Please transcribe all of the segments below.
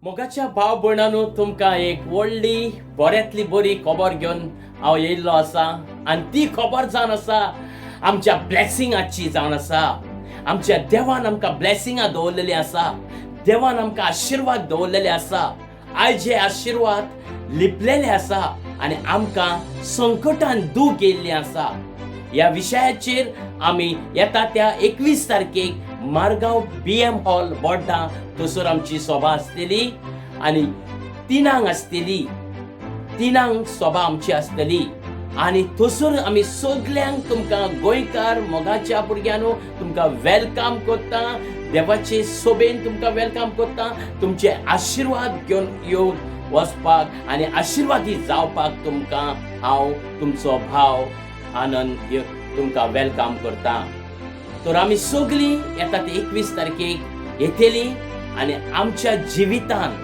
मोगाच्या भाव भयणांनो, तुमकां एक व्हडली बऱ्यांतली बरी खबर घेवन हांव येयल्लो आसा. आनी ती खबर जावन आसा आमच्या ब्लेसिंगाची जावन आसा. आमच्या देवान आमकां ब्लेसिंगां दवरलेली आसा. देवान आमकां आशिर्वाद दवरलेले आसा. आयज हे आशिर्वाद लिपलेले आसा आनी आमकां संकटान दूख येयल्ली आसा. ह्या विशयाचेर आमी येता त्या 21 तारखेक मारगांव BM हॉल बोड्डा थंयसर आमची सभा आसतली आनी 3 आसतली. 3 सभा आमची आसतली आनी थंयसर आमी सगल्यांक तुमकां गोंयकार मोगाच्या भुरग्यांनो तुमकां वेलकम करता. देवाचे सभेन तुमकां वेलकम करता. तुमचे आशिर्वाद घेवन येवन वचपाक आनी आशिर्वादी जावपाक तुमकां हांव तुमचो भाव आनंद तुमकां वेलकम करता. तर आमी सगळीं येता ते 21 तारखेक येतली आनी आमच्या जिवितान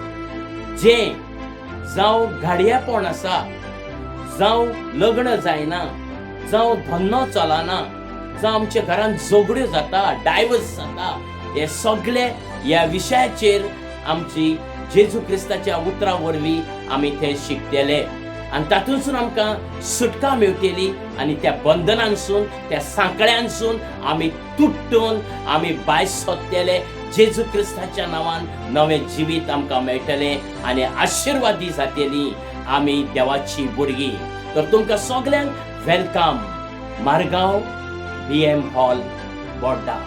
जे जावं घाडयेपण आसा, जावं लग्न जायना, जावं धंदो चलना, जावं आमच्या घरान झगड्यो जाता, डायवर्स जाता, हे सगळे ह्या विशयाचेर आमची जेजू क्रिस्ताच्या उतरा वरवीं आमी ते शिकतले आनी तातूंतसून आमकां सुटका मेळटली आनी त्या बंधनांसून त्या सांकळ्यांसून आमी तुट्टून आमी भायर सरतले. जेजू क्रिस्ताच्या नांवान नवें जिवीत आमकां मेळटलें आनी आशिर्वादी जातली आमी देवाची भुरगीं. तर तुमकां सगल्यांक वेलकम मारगांव BM हॉल बोड्डा.